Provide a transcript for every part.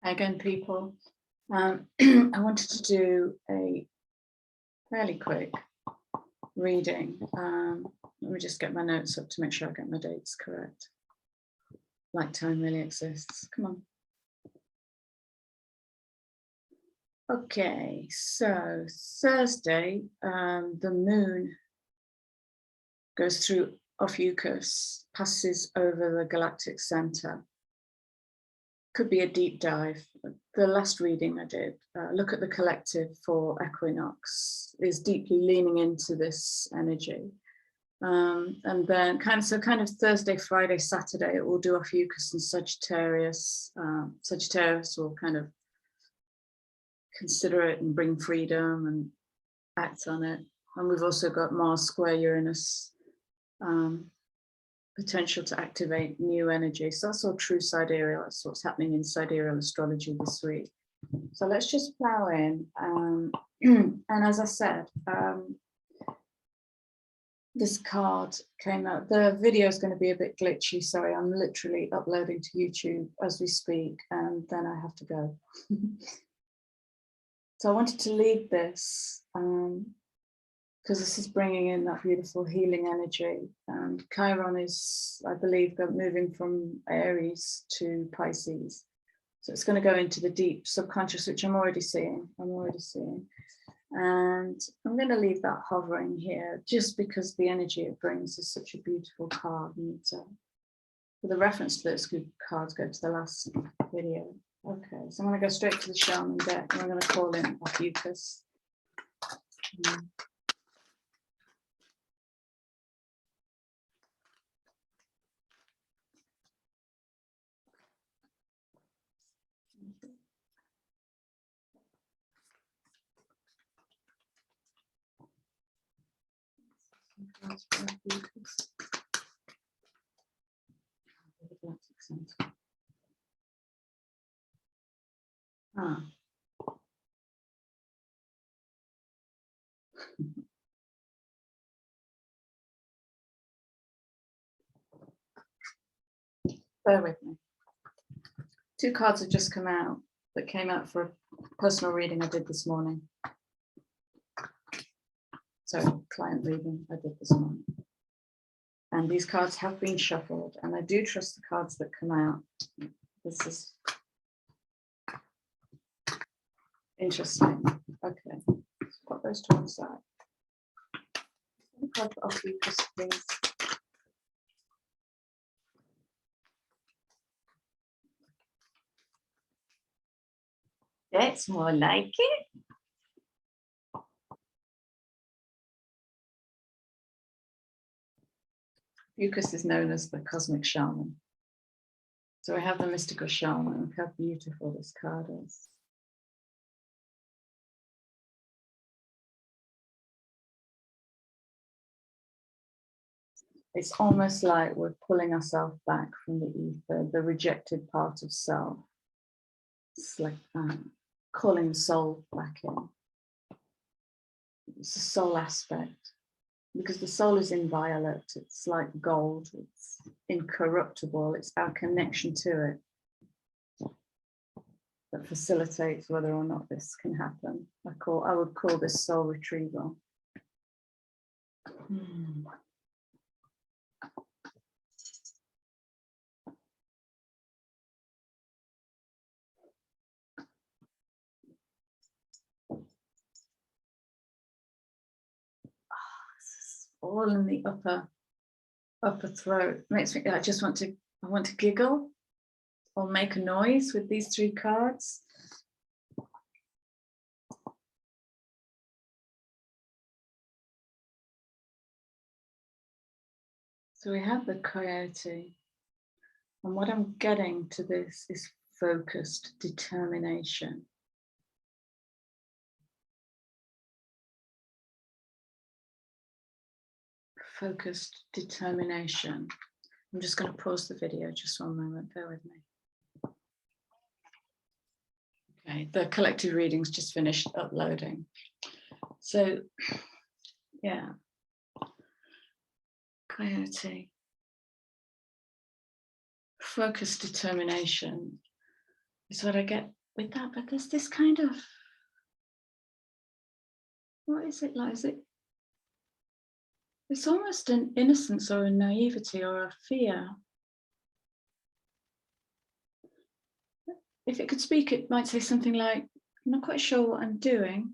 Again, people, I wanted to do a fairly quick reading. Let me just get my notes up to make sure I get my dates correct. Like time really exists. Come on. Okay, so Thursday, the moon goes through Ophiuchus, passes over the galactic center. Could be a deep dive. The last reading I did, look at the collective for equinox, is deeply leaning into this energy. And then kind of Thursday, Friday, Saturday, it will do Ophiuchus and Sagittarius. Sagittarius will kind of consider it and bring freedom and act on it. And we've also got Mars square Uranus, potential to activate new energy. So that's all true sidereal. That's what's happening in sidereal astrology this week. So let's just plow in. And as I said, this card came out. The video is going to be a bit glitchy. Sorry, I'm literally uploading to YouTube as we speak, and then I have to go. So I wanted to lead this because this is bringing in that beautiful healing energy. And Chiron is, I believe, moving from Aries to Pisces. So it's going to go into the deep subconscious, which I'm already seeing. And I'm going to leave that hovering here just because the energy it brings is such a beautiful card. And for the reference to those good cards, go to the last video. Okay, so I'm going to go straight to the shaman deck and I'm going to call in Ophiuchus. Bear with me. Two cards have just come out that came out for a personal reading I did this morning. So client reading I did this morning. And these cards have been shuffled, and I do trust the cards that come out. This is interesting. Okay, let's put those to one side. Card for Ophiuchus, please. That's more like it. Ophiuchus is known as the cosmic shaman. So I have the mystical shaman. Look how beautiful this card is. It's almost like we're pulling ourselves back from the ether, the rejected part of self. It's like calling the soul back in. It's a soul aspect, because the soul is inviolate. It's like gold. It's incorruptible. It's our connection to it that facilitates whether or not this can happen. I would call this soul retrieval. All in the upper throat. Makes me, I want to giggle or make a noise with these three cards. So we have the coyote, and what I'm getting to this is focused determination. Focused determination. I'm just going to pause the video just one moment, bear with me. Okay, the collective readings just finished uploading. So, yeah. Coyote. Focused determination. is what I get with that. But there's this kind of, what is it like? It's almost an innocence or a naivety or a fear. If it could speak, it might say something like, I'm not quite sure what I'm doing.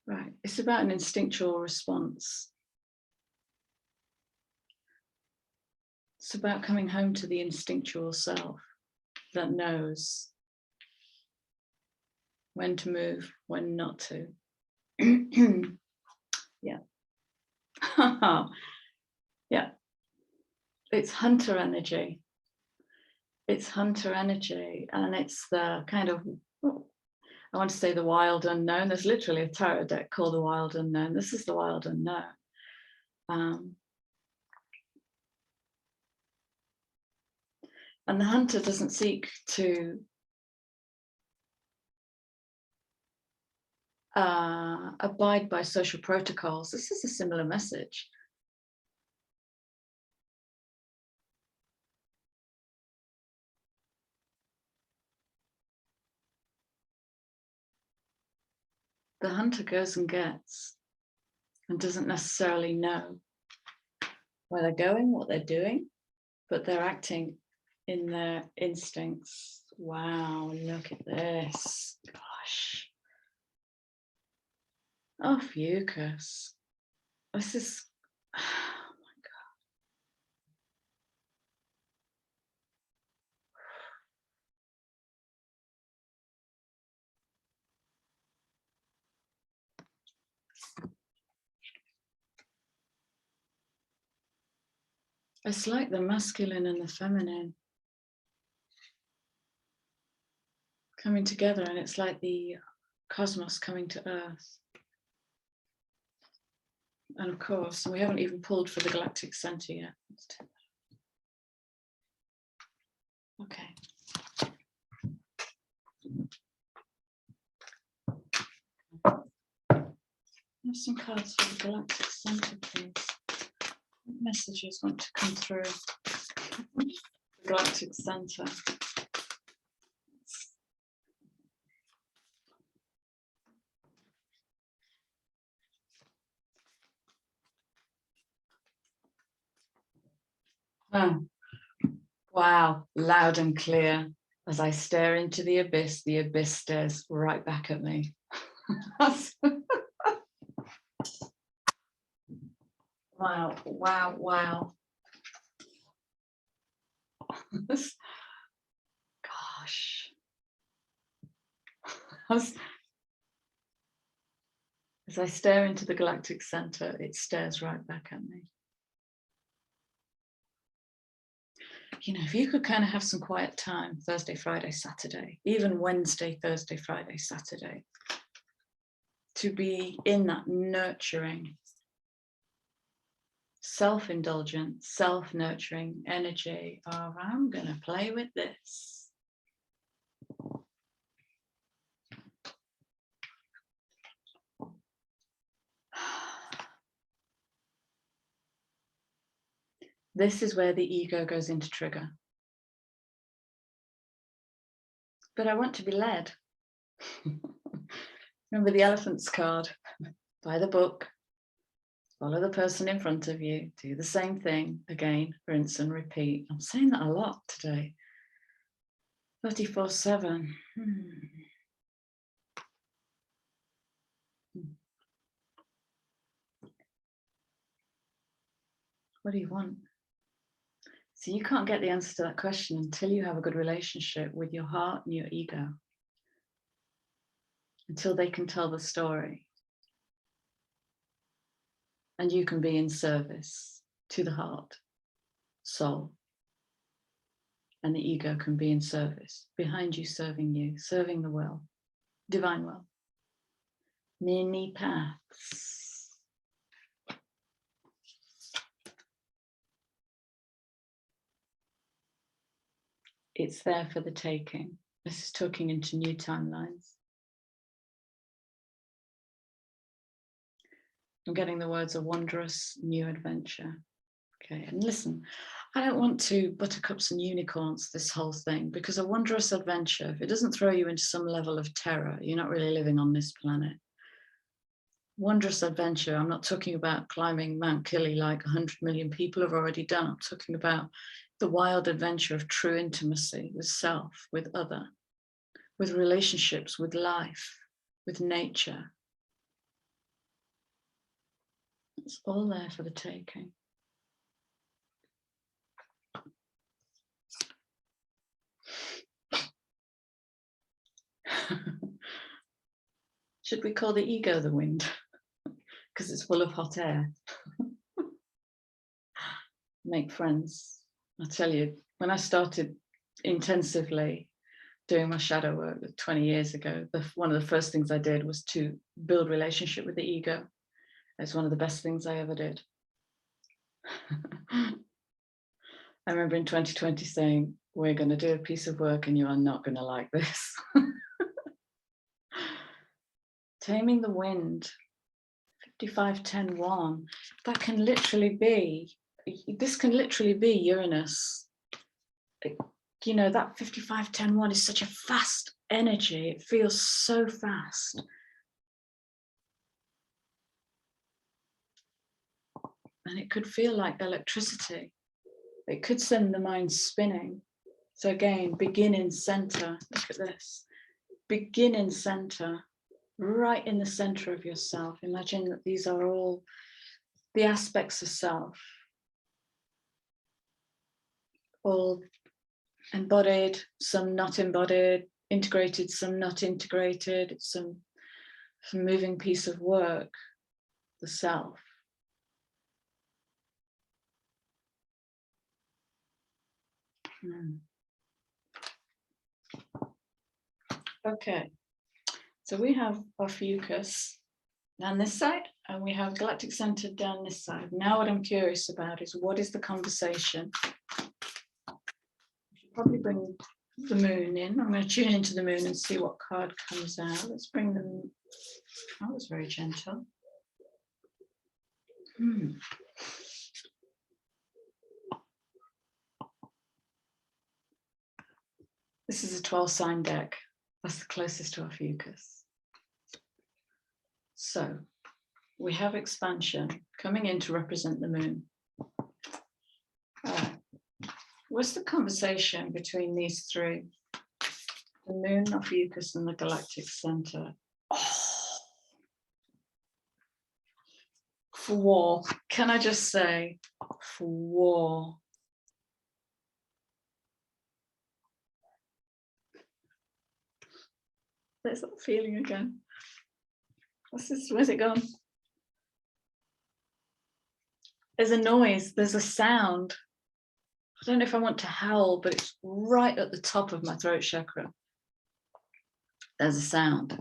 Right, it's about an instinctual response. It's about coming home to the instinctual self that knows when to move, when not to. Yeah. Yeah. It's hunter energy. It's hunter energy, and it's the kind of, I want to say the wild unknown. There's literally a tarot deck called the Wild Unknown. This is the wild unknown. And the hunter doesn't seek to abide by social protocols. This is a similar message. The hunter goes and gets and doesn't necessarily know where they're going, what they're doing, but they're acting in their instincts. Wow, look at this. Gosh. Ophiuchus. This is, oh my God. It's like the masculine and the feminine coming together, and it's like the cosmos coming to Earth. And of course, we haven't even pulled for the galactic center yet. Okay. Have some cards for the galactic center, please. What messages want to come through the galactic center? Oh, wow, loud and clear. As I stare into the abyss stares right back at me. Wow, wow, wow. Gosh. As I stare into the galactic center, it stares right back at me. You know, if you could kind of have some quiet time, Thursday, Friday, Saturday, even Wednesday, Thursday, Friday, Saturday, to be in that nurturing, self-indulgent, self-nurturing energy of, I'm going to play with this. This is where the ego goes into trigger. But I want to be led. Remember the elephant's card? Buy the book, follow the person in front of you, do the same thing again, rinse and repeat. I'm saying that a lot today. 34/7. What do you want? So you can't get the answer to that question until you have a good relationship with your heart and your ego. Until they can tell the story. And you can be in service to the heart, soul. And the ego can be in service, behind you, serving the will, divine will. Many paths. It's there for the taking. This is talking into new timelines. I'm getting the words a wondrous new adventure. Okay, and listen, I don't want to buttercups and unicorns this whole thing, because a wondrous adventure, if it doesn't throw you into some level of terror, you're not really living on this planet. Wondrous adventure, I'm not talking about climbing Mount Killy like 100 million people have already done. I'm talking about the wild adventure of true intimacy with self, with other, with relationships, with life, with nature. It's all there for the taking. Should we call the ego the wind? Because it's full of hot air. Make friends. I tell you, when I started intensively doing my shadow work 20 years ago, one of the first things I did was to build relationship with the ego. It's one of the best things I ever did. I remember in 2020 saying, we're going to do a piece of work and you are not going to like this. Taming the wind, 55-10-1, that can literally be, this can literally be Uranus. You know, that 55-10-1 is such a fast energy. It feels so fast. And it could feel like electricity. It could send the mind spinning. So again, begin in center. Look at this. Begin in center, right in the center of yourself. Imagine that these are all the aspects of self, all embodied, some not embodied, integrated, some not integrated. It's some moving piece of work, the self. Okay, so we have Ophiuchus down this side, and we have Galactic Center down this side. Now what I'm curious about is, what is the conversation? I should probably bring the moon in. I'm going to tune into the moon and see what card comes out. Let's bring them. That was very gentle. This is a 12-sign deck. That's the closest to Ophiuchus. So we have expansion coming in to represent the moon. What's the conversation between these three? The moon, Ophiuchus, and the Galactic Center. For war. Can I just say, for war. There's that feeling again. Where's it gone? There's a noise, there's a sound. I don't know if I want to howl, but it's right at the top of my throat chakra. There's a sound.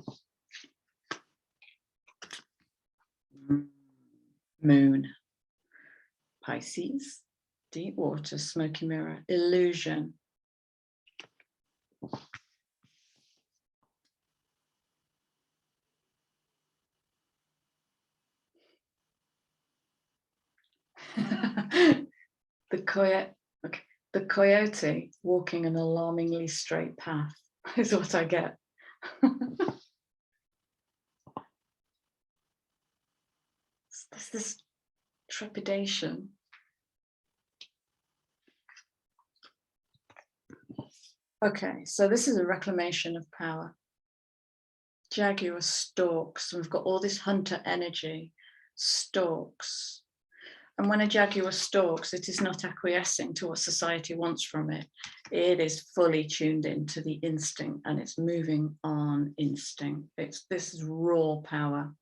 Moon. Pisces. Deep water, smoky mirror. Illusion. The coyote walking an alarmingly straight path is what I get. There's this trepidation. Okay, so this is a reclamation of power. Jaguar stalks. We've got all this hunter energy, stalks. And when a jaguar stalks, it is not acquiescing to what society wants from it. It is fully tuned into the instinct, and it's moving on instinct. This is raw power.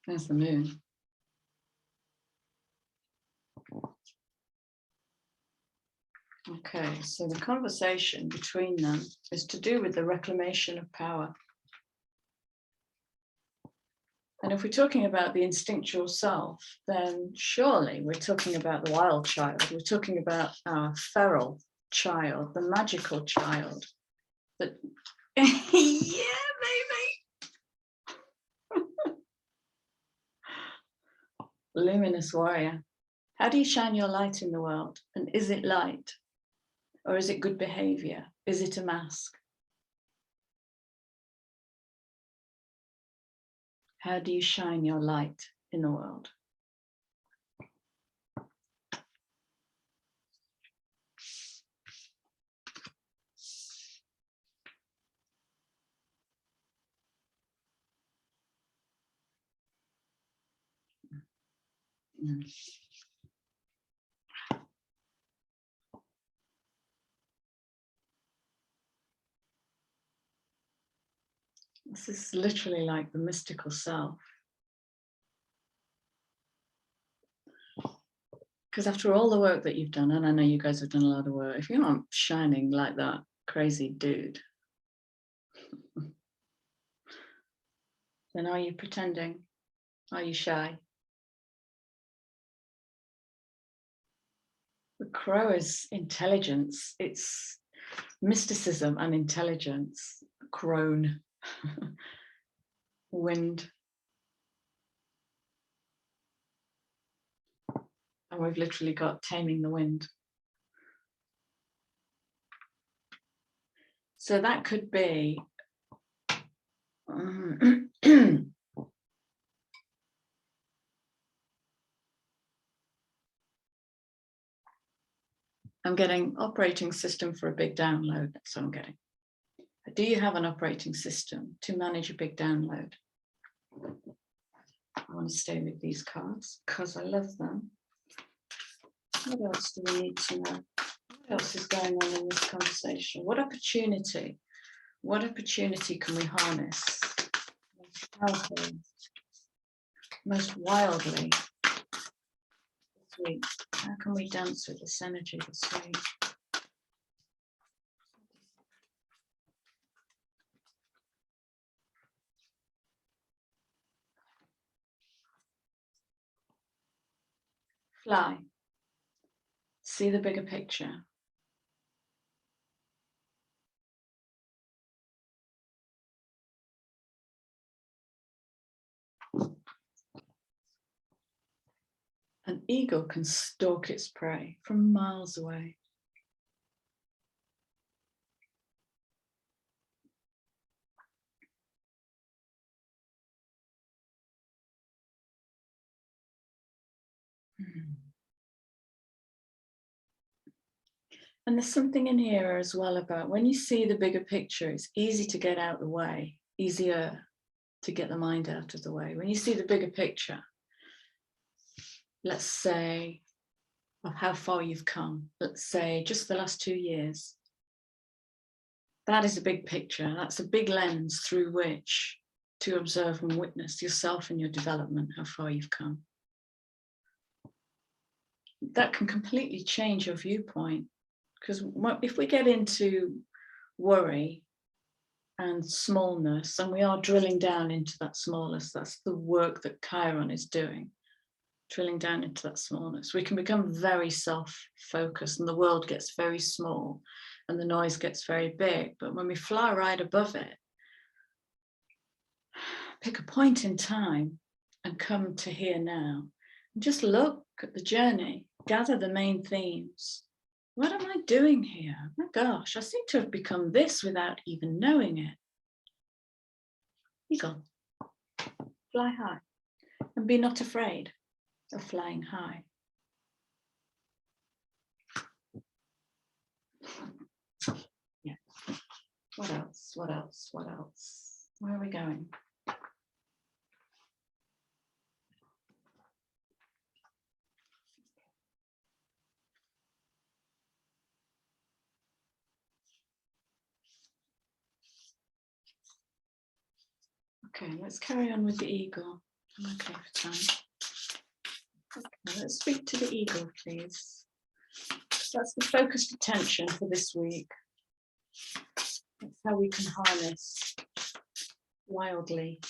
There's the moon. Okay, so the conversation between them is to do with the reclamation of power. And if we're talking about the instinctual self, then surely we're talking about the wild child. We're talking about our feral child, the magical child. That, yeah, baby. Luminous warrior. How do you shine your light in the world? And is it light? Or is it good behavior? Is it a mask? How do you shine your light in the world? This is literally like the mystical self. Because after all the work that you've done, and I know you guys have done a lot of work, if you're not shining like that crazy dude, then are you pretending? Are you shy? The crow is intelligence. It's mysticism and intelligence. Crone. Wind. And we've literally got taming the wind. So that could be I'm getting operating system for a big download. That's what I'm getting. Do you have an operating system to manage a big download? I want to stay with these cards because I love them. What else do we need to know? What else is going on in this conversation? What opportunity can we harness most powerfully, most wildly this week? How can we dance with this energy this week? Fly. See the bigger picture. An eagle can stalk its prey from miles away. And there's something in here as well about when you see the bigger picture, it's easy to get out of the way, easier to get the mind out of the way. When you see the bigger picture, let's say, of how far you've come, let's say just the last 2 years, that is a big picture. That's a big lens through which to observe and witness yourself and your development, how far you've come. That can completely change your viewpoint. Because if we get into worry and smallness, and we are drilling down into that smallness, that's the work that Chiron is doing, drilling down into that smallness, we can become very self-focused and the world gets very small and the noise gets very big. But when we fly right above it, pick a point in time and come to here now, and just look at the journey, gather the main themes. What am I doing here? Oh my gosh, I seem to have become this without even knowing it. Eagle, fly high and be not afraid of flying high. Yeah. What else? What else? What else? Where are we going? Okay, let's carry on with the eagle. I'm okay for time. Okay, let's speak to the eagle, please. That's the focused attention for this week. That's how we can harness wildly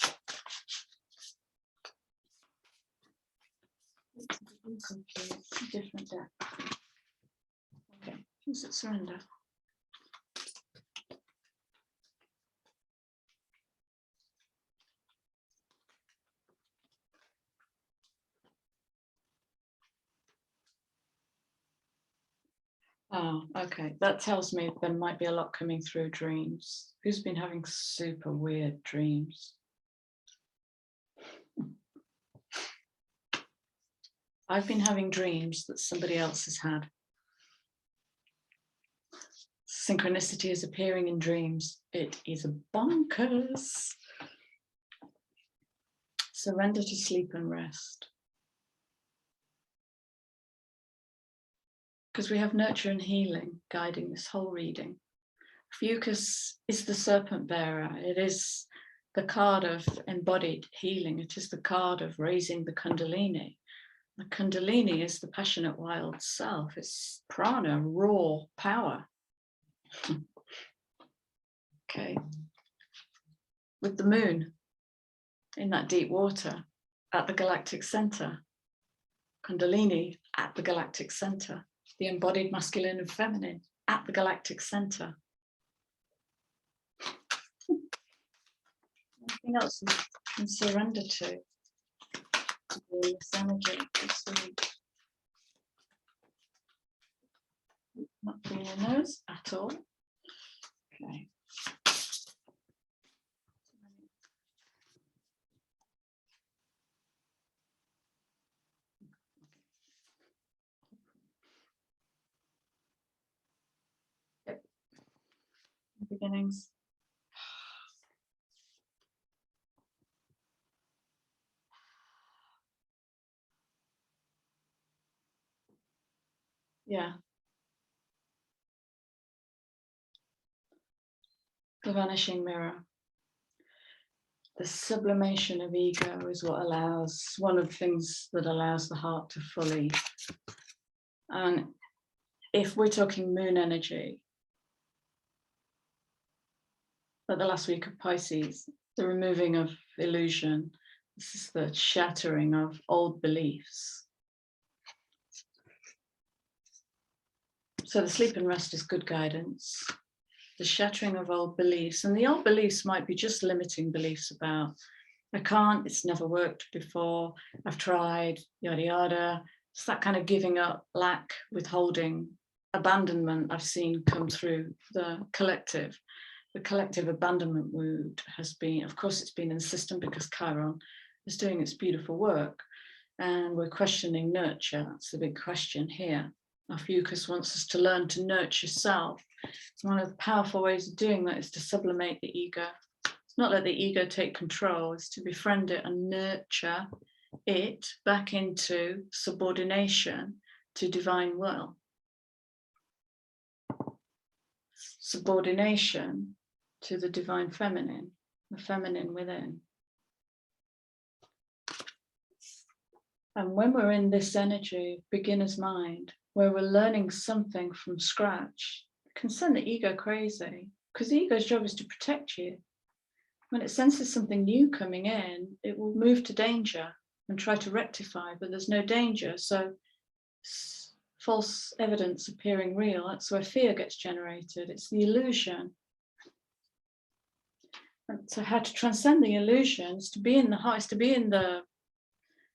Incomplete, different depth. Okay, is it surrender? Oh, okay. That tells me there might be a lot coming through dreams. Who's been having super weird dreams? I've been having dreams that somebody else has had. Synchronicity is appearing in dreams. It is bonkers. Surrender to sleep and rest. Because we have nurture and healing guiding this whole reading. Ophiuchus is the serpent bearer. It is the card of embodied healing. It is the card of raising the Kundalini. The Kundalini is the passionate wild self. It's prana, raw power. Okay. With the moon in that deep water at the galactic center. Kundalini at the galactic center. The embodied masculine and feminine at the galactic center. Anything else you can surrender to this energy this week? Not through your nose at all. Okay. Yep. Beginnings. Yeah. The vanishing mirror. The sublimation of ego is what allows, one of the things that allows the heart to fully. And if we're talking moon energy, at the last week of Pisces, the removing of illusion, this is the shattering of old beliefs. So the sleep and rest is good guidance. The shattering of old beliefs, and the old beliefs might be just limiting beliefs about, I can't, it's never worked before, I've tried, yada, yada. It's that kind of giving up, lack, withholding, abandonment I've seen come through the collective. The collective abandonment mood has been, of course, it's been in the system because Chiron is doing its beautiful work. And we're questioning nurture. That's the big question here. Ophiuchus wants us to learn to nurture self. One of the powerful ways of doing that is to sublimate the ego. It's not let the ego take control, it's to befriend it and nurture it back into subordination to divine will. Subordination to the divine feminine, the feminine within. And when we're in this energy, beginner's mind, where we're learning something from scratch, it can send the ego crazy, because the ego's job is to protect you. When it senses something new coming in, it will move to danger and try to rectify, but there's no danger. So false evidence appearing real, that's where fear gets generated. It's the illusion. And so how to transcend the illusions, to be in the heart, is to be in the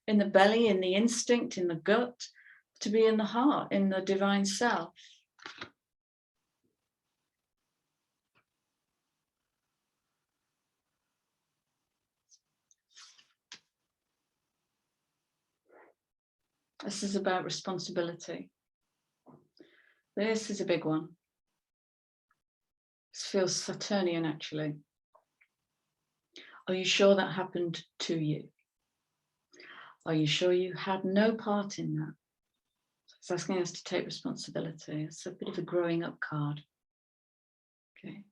belly, in the instinct, in the gut, to be in the heart, in the divine self. This is about responsibility. This is a big one. This feels Saturnian, actually. Are you sure that happened to you? Are you sure you had no part in that? It's asking us to take responsibility. It's a bit of a growing up card. Okay.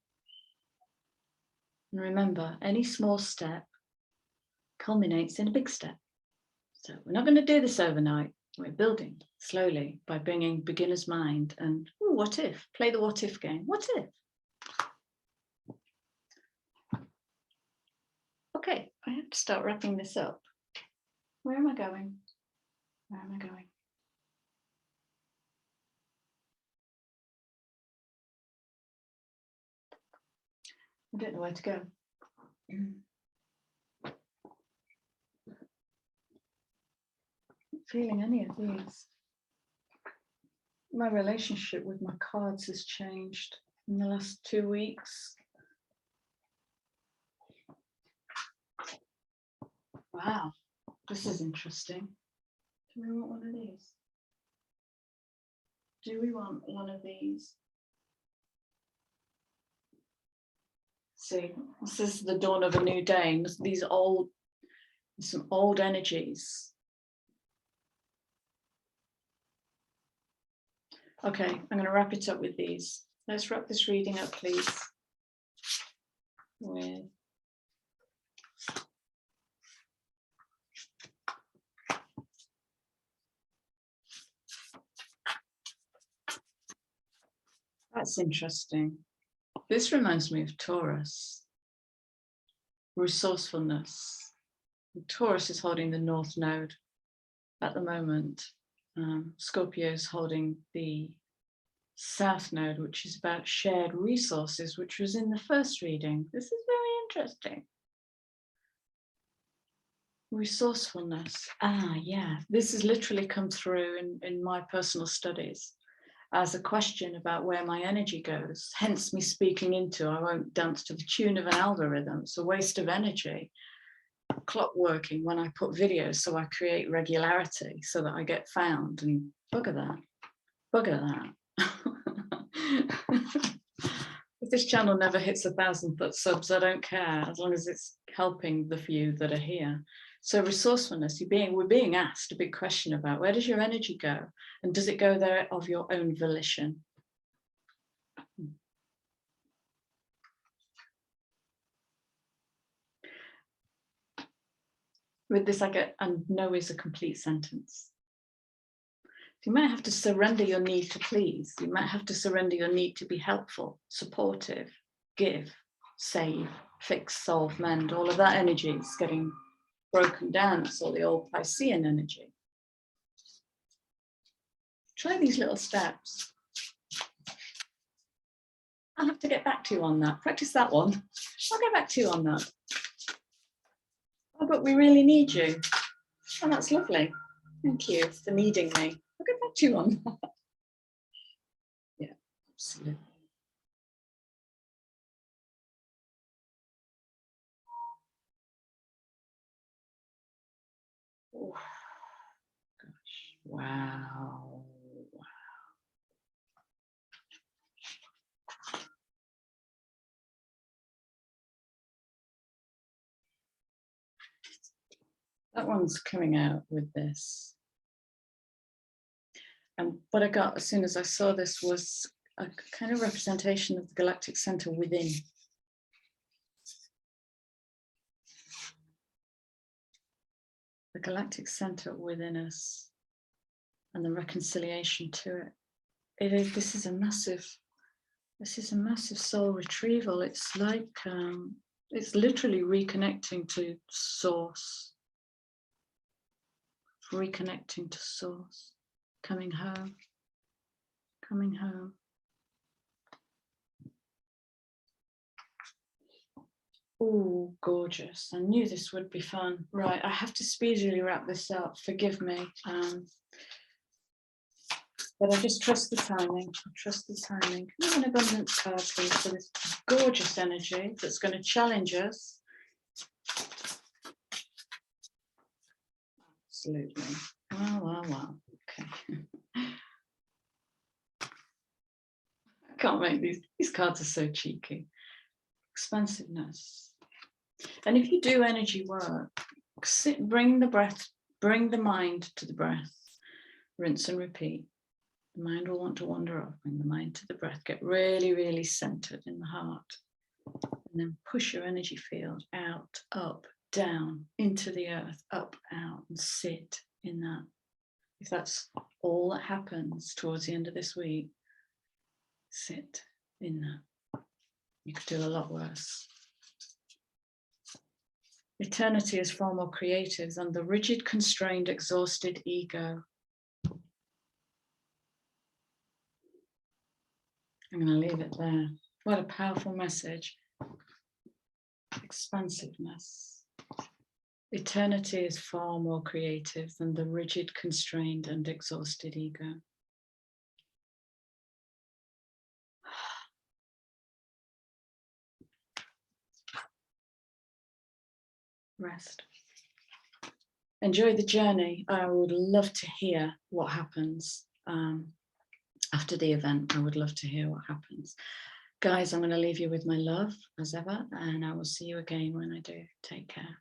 And remember, any small step culminates in a big step. So we're not going to do this overnight. We're building slowly by bringing beginner's mind and, ooh, what if? Play the what if game. What if? Okay, I have to start wrapping this up. Where am I going? Where am I going? I don't know where to go. Not feeling any of these. My relationship with my cards has changed in the last 2 weeks. Wow, this is interesting. Do we want one of these? Do we want one of these? See, this is the dawn of a new day. And these are some old energies. Okay, I'm going to wrap it up with these. Let's wrap this reading up, please. With that's interesting. This reminds me of Taurus. Resourcefulness. Taurus is holding the North Node at the moment. Scorpio is holding the South Node, which is about shared resources, which was in the first reading. This is very interesting. Resourcefulness. Yeah, this has literally come through in my personal studies as a question about where my energy goes, hence me speaking into, I won't dance to the tune of an algorithm. It's a waste of energy. Clock working when I put videos, so I create regularity so that I get found, and bugger that. If this channel never hits 1,000 subs, I don't care, as long as it's helping the few that are here. So resourcefulness, we're being asked a big question about where does your energy go, and does it go there of your own volition? With this, I get, and no is a complete sentence. You might have to surrender your need to please. You might have to surrender your need to be helpful, supportive, give, save, fix, solve, mend. All of that energy is getting broken down. It's all the old Piscean energy. Try these little steps. I'll have to get back to you on that. Practice that one. I'll get back to you on that. Oh, but we really need you. Oh, that's lovely. Thank you for needing me. I'll get back to you on that. Yeah, absolutely. Oh, gosh. Wow. That one's coming out with this. And what I got as soon as I saw this was a kind of representation of the galactic center within. The galactic center within us and the reconciliation to it. This is a massive soul retrieval. It's like, it's literally reconnecting to source. Reconnecting to source. Coming home. Coming home. Oh, gorgeous. I knew this would be fun. Right, I have to speedily wrap this up. Forgive me. But I just trust the timing. I trust the timing. Can we have an abundance card, please, for this gorgeous energy that's going to challenge us? Absolutely. Wow. Okay. I can't make these cards are so cheeky. Expansiveness. And if you do energy work, bring the breath, bring the mind to the breath, rinse and repeat. The mind will want to wander off. Bring the mind to the breath. Get really, really centered in the heart. And then push your energy field out, up, down, into the earth, up, out, and sit in that. If that's all that happens towards the end of this week, sit in that. You could do a lot worse. Eternity is far more creative than the rigid, constrained, exhausted ego. I'm going to leave it there. What a powerful message. Expansiveness. Eternity is far more creative than the rigid, constrained, and exhausted ego. Rest. Enjoy the journey. I would love to hear what happens after the event. I would love to hear what happens. Guys, I'm going to leave you with my love as ever, and I will see you again when I do. Take care.